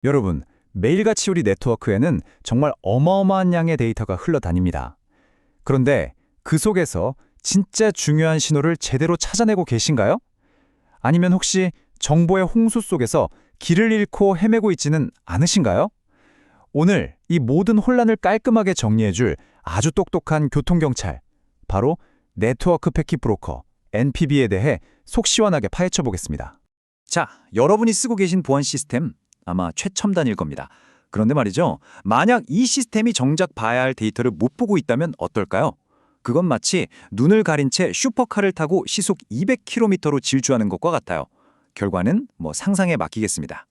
여러분, 매일같이 우리 네트워크에는 정말 어마어마한 양의 데이터가 흘러다닙니다. 그런데 그 속에서 진짜 중요한 신호를 제대로 찾아내고 계신가요? 아니면 혹시 정보의 홍수 속에서 길을 잃고 헤매고 있지는 않으신가요? 오늘 이 모든 혼란을 깔끔하게 정리해줄 아주 똑똑한 교통경찰, 바로 네트워크 패킷 브로커, NPB에 대해 속 시원하게 파헤쳐 보겠습니다. 자, 여러분이 쓰고 계신 보안 시스템 아마 최첨단일 겁니다. 그런데 말이죠. 만약 이 시스템이 정작 봐야 할 데이터를 못 보고 있다면 어떨까요? 그건 마치 눈을 가린 채 슈퍼카를 타고 시속 200km로 질주하는 것과 같아요. 결과는 상상에 맡기겠습니다.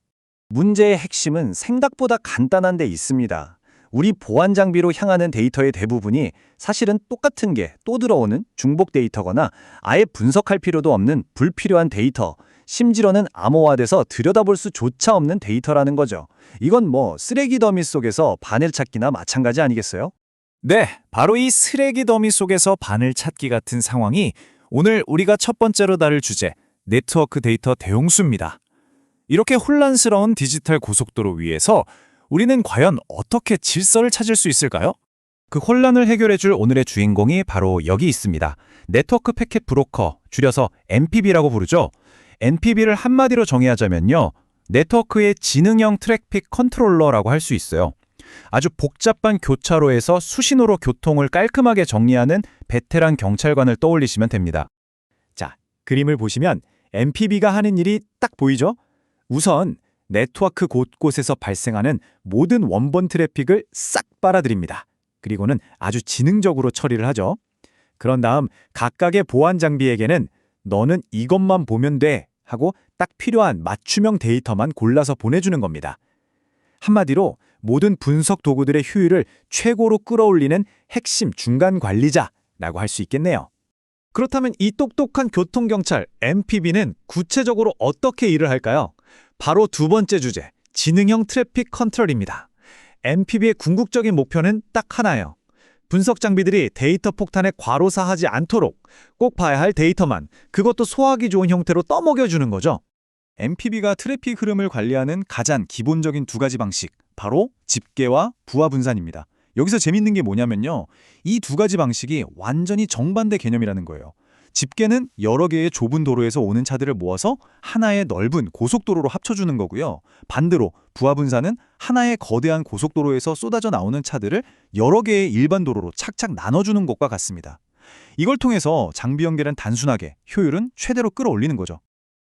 문제의 핵심은 생각보다 간단한 데 있습니다. 우리 보안 장비로 향하는 데이터의 대부분이 사실은 똑같은 게 또 들어오는 중복 데이터거나 아예 분석할 필요도 없는 불필요한 데이터, 심지어는 암호화돼서 들여다볼 수조차 없는 데이터라는 거죠. 이건 쓰레기 더미 속에서 바늘 찾기나 마찬가지 아니겠어요? 네, 바로 이 쓰레기 더미 속에서 바늘 찾기 같은 상황이 오늘 우리가 첫 번째로 다룰 주제, 네트워크 데이터 대홍수입니다. 이렇게 혼란스러운 디지털 고속도로 위에서 우리는 과연 어떻게 질서를 찾을 수 있을까요? 그 혼란을 해결해줄 오늘의 주인공이 바로 여기 있습니다. 네트워크 패킷 브로커, 줄여서 NPB라고 부르죠. NPB를 한마디로 정의하자면요, 네트워크의 지능형 트래픽 컨트롤러라고 할 수 있어요. 아주 복잡한 교차로에서 수신호로 교통을 깔끔하게 정리하는 베테랑 경찰관을 떠올리시면 됩니다. 자, 그림을 보시면 NPB가 하는 일이 딱 보이죠? 우선 네트워크 곳곳에서 발생하는 모든 원본 트래픽을 싹 빨아들입니다. 그리고는 아주 지능적으로 처리를 하죠. 그런 다음 각각의 보안 장비에게는 너는 이것만 보면 돼 하고 딱 필요한 맞춤형 데이터만 골라서 보내주는 겁니다. 한마디로 모든 분석 도구들의 효율을 최고로 끌어올리는 핵심 중간 관리자라고 할 수 있겠네요. 그렇다면 이 똑똑한 교통경찰 NPB는 구체적으로 어떻게 일을 할까요? 바로 두 번째 주제, 지능형 트래픽 컨트롤입니다. NPB의 궁극적인 목표는 딱 하나예요. 분석 장비들이 데이터 폭탄에 과로사하지 않도록 꼭 봐야 할 데이터만, 그것도 소화하기 좋은 형태로 떠먹여주는 거죠. NPB가 트래픽 흐름을 관리하는 가장 기본적인 두 가지 방식, 바로 집계와 부하 분산입니다. 여기서 재밌는 게 뭐냐면요, 이 두 가지 방식이 완전히 정반대 개념이라는 거예요. 집계는 여러 개의 좁은 도로에서 오는 차들을 모아서 하나의 넓은 고속도로로 합쳐주는 거고요. 반대로 부하 분산은 하나의 거대한 고속도로에서 쏟아져 나오는 차들을 여러 개의 일반 도로로 착착 나눠주는 것과 같습니다. 이걸 통해서 장비 연결은 단순하게, 효율은 최대로 끌어올리는 거죠.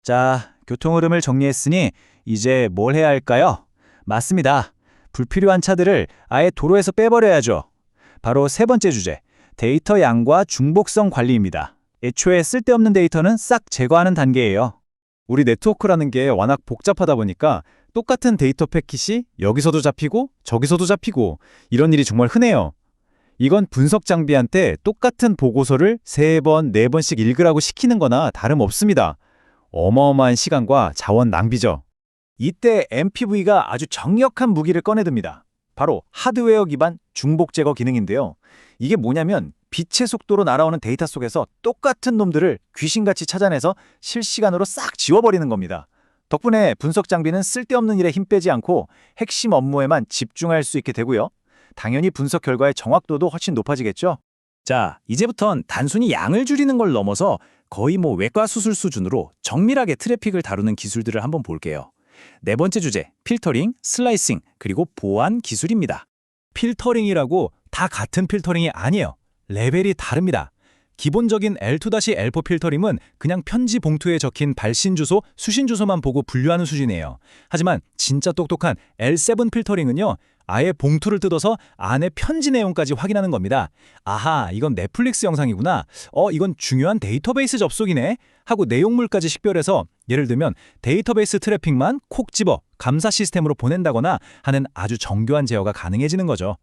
자, 교통 흐름을 정리했으니 이제 뭘 해야 할까요? 맞습니다. 불필요한 차들을 아예 도로에서 빼버려야죠. 바로 세 번째 주제, 데이터 양과 중복성 관리입니다. 애초에 쓸데없는 데이터는 싹 제거하는 단계예요. 우리 네트워크라는 게 워낙 복잡하다 보니까 똑같은 데이터 패킷이 여기서도 잡히고 저기서도 잡히고 이런 일이 정말 흔해요. 이건 분석 장비한테 똑같은 보고서를 3번, 4번씩 읽으라고 시키는 거나 다름없습니다. 어마어마한 시간과 자원 낭비죠. 이때 NPV가 아주 정역한 무기를 꺼내듭니다. 바로 하드웨어 기반 중복 제거 기능인데요. 이게 뭐냐면 빛의 속도로 날아오는 데이터 속에서 똑같은 놈들을 귀신같이 찾아내서 실시간으로 싹 지워버리는 겁니다. 덕분에 분석 장비는 쓸데없는 일에 힘 빼지 않고 핵심 업무에만 집중할 수 있게 되고요. 당연히 분석 결과의 정확도도 훨씬 높아지겠죠. 자, 이제부턴 단순히 양을 줄이는 걸 넘어서 거의 외과 수술 수준으로 정밀하게 트래픽을 다루는 기술들을 한번 볼게요. 네 번째 주제, 필터링, 슬라이싱, 그리고 보안 기술입니다. 필터링이라고 다 같은 필터링이 아니에요. 레벨이 다릅니다. 기본적인 L2-L4 필터링은 그냥 편지 봉투에 적힌 발신 주소, 수신 주소만 보고 분류하는 수준이에요. 하지만 진짜 똑똑한 L7 필터링은요, 아예 봉투를 뜯어서 안에 편지 내용까지 확인하는 겁니다. 아하, 이건 넷플릭스 영상이구나. 이건 중요한 데이터베이스 접속이네. 하고 내용물까지 식별해서 예를 들면 데이터베이스 트래픽만 콕 집어 감사 시스템으로 보낸다거나 하는 아주 정교한 제어가 가능해지는 거죠.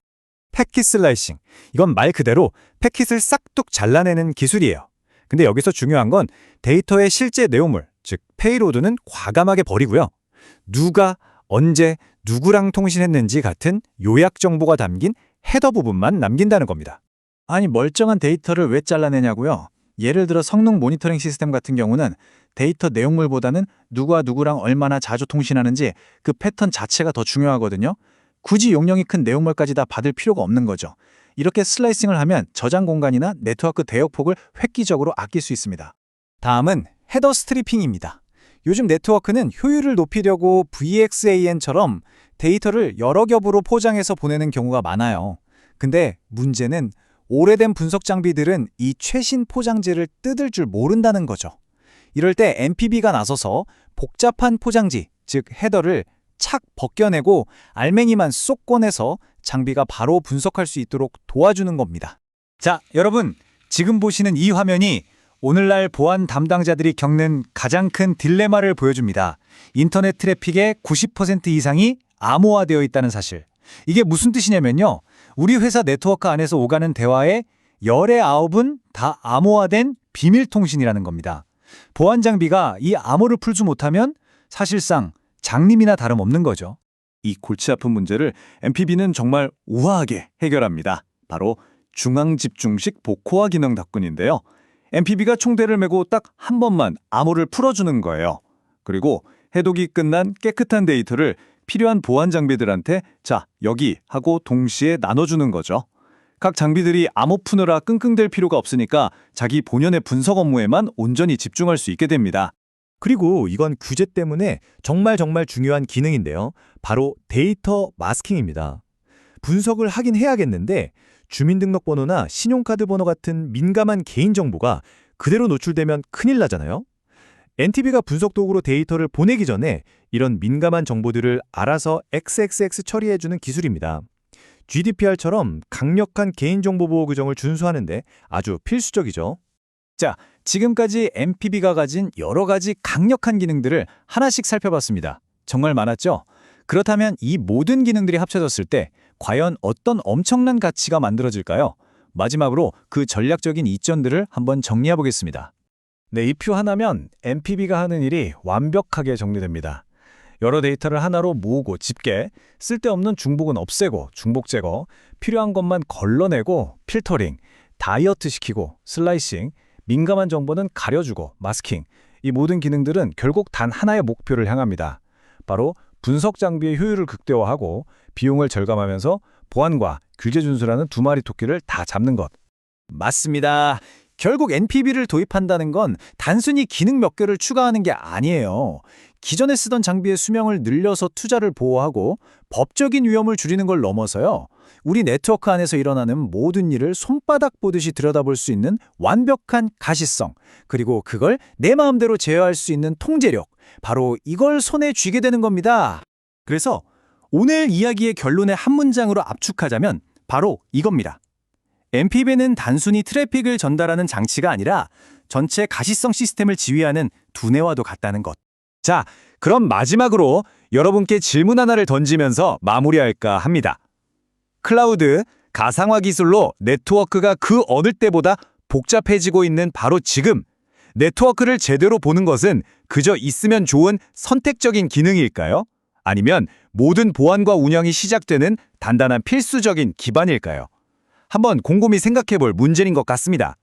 패킷 슬라이싱. 이건 말 그대로 패킷을 싹둑 잘라내는 기술이에요. 근데 여기서 중요한 건 데이터의 실제 내용물, 즉 페이로드는 과감하게 버리고요. 누가, 언제, 누구랑 통신했는지 같은 요약 정보가 담긴 헤더 부분만 남긴다는 겁니다. 아니 멀쩡한 데이터를 왜 잘라내냐고요? 예를 들어 성능 모니터링 시스템 같은 경우는 데이터 내용물보다는 누가 누구랑 얼마나 자주 통신하는지 그 패턴 자체가 더 중요하거든요. 굳이 용량이 큰 내용물까지 다 받을 필요가 없는 거죠. 이렇게 슬라이싱을 하면 저장 공간이나 네트워크 대역폭을 획기적으로 아낄 수 있습니다. 다음은 헤더 스트리핑입니다. 요즘 네트워크는 효율을 높이려고 VXAN처럼 데이터를 여러 겹으로 포장해서 보내는 경우가 많아요. 근데 문제는 오래된 분석 장비들은 이 최신 포장지를 뜯을 줄 모른다는 거죠. 이럴 때 MPB가 나서서 복잡한 포장지, 즉 헤더를 착 벗겨내고 알맹이만 쏙 꺼내서 장비가 바로 분석할 수 있도록 도와주는 겁니다. 자, 여러분, 지금 보시는 이 화면이 오늘날 보안 담당자들이 겪는 가장 큰 딜레마를 보여줍니다. 인터넷 트래픽의 90% 이상이 암호화되어 있다는 사실. 이게 무슨 뜻이냐면요. 우리 회사 네트워크 안에서 오가는 대화의 열의 9은 다 암호화된 비밀 통신이라는 겁니다. 보안 장비가 이 암호를 풀지 못하면 사실상 장님이나 다름없는 거죠. 이 골치 아픈 문제를 MPB는 정말 우아하게 해결합니다. 바로 중앙집중식 복호화 기능 덕분인데요. MPB가 총대를 메고 딱 한 번만 암호를 풀어주는 거예요. 그리고 해독이 끝난 깨끗한 데이터를 필요한 보안 장비들한테 자, 여기 하고 동시에 나눠주는 거죠. 각 장비들이 암호 푸느라 끙끙댈 필요가 없으니까 자기 본연의 분석 업무에만 온전히 집중할 수 있게 됩니다. 그리고 이건 규제 때문에 정말 중요한 기능인데요. 바로 데이터 마스킹입니다. 분석을 하긴 해야겠는데 주민등록번호나 신용카드 번호 같은 민감한 개인정보가 그대로 노출되면 큰일 나잖아요. NTB가 분석 도구로 데이터를 보내기 전에 이런 민감한 정보들을 알아서 XXX 처리해주는 기술입니다. GDPR처럼 강력한 개인정보보호 규정을 준수하는데 아주 필수적이죠. 자, 지금까지 MPB가 가진 여러 가지 강력한 기능들을 하나씩 살펴봤습니다. 정말 많았죠? 그렇다면 이 모든 기능들이 합쳐졌을 때 과연 어떤 엄청난 가치가 만들어질까요? 마지막으로 그 전략적인 이점들을 한번 정리해 보겠습니다. 네, 이 표 하나면 MPB가 하는 일이 완벽하게 정리됩니다. 여러 데이터를 하나로 모으고 집계, 쓸데없는 중복은 없애고 중복 제거, 필요한 것만 걸러내고 필터링, 다이어트 시키고 슬라이싱, 민감한 정보는 가려주고 마스킹, 이 모든 기능들은 결국 단 하나의 목표를 향합니다. 바로 분석 장비의 효율을 극대화하고 비용을 절감하면서 보안과 규제 준수라는 두 마리 토끼를 다 잡는 것. 맞습니다. 결국 NPB를 도입한다는 건 단순히 기능 몇 개를 추가하는 게 아니에요. 기존에 쓰던 장비의 수명을 늘려서 투자를 보호하고 법적인 위험을 줄이는 걸 넘어서요. 우리 네트워크 안에서 일어나는 모든 일을 손바닥 보듯이 들여다볼 수 있는 완벽한 가시성, 그리고 그걸 내 마음대로 제어할 수 있는 통제력, 바로 이걸 손에 쥐게 되는 겁니다. 그래서 오늘 이야기의 결론의 한 문장으로 압축하자면 바로 이겁니다. MPB는 단순히 트래픽을 전달하는 장치가 아니라 전체 가시성 시스템을 지휘하는 두뇌와도 같다는 것. 자, 그럼 마지막으로 여러분께 질문 하나를 던지면서 마무리할까 합니다. 클라우드, 가상화 기술로 네트워크가 그 어느 때보다 복잡해지고 있는 바로 지금, 네트워크를 제대로 보는 것은 그저 있으면 좋은 선택적인 기능일까요? 아니면 모든 보안과 운영이 시작되는 단단한 필수적인 기반일까요? 한번 곰곰이 생각해 볼 문제인 것 같습니다.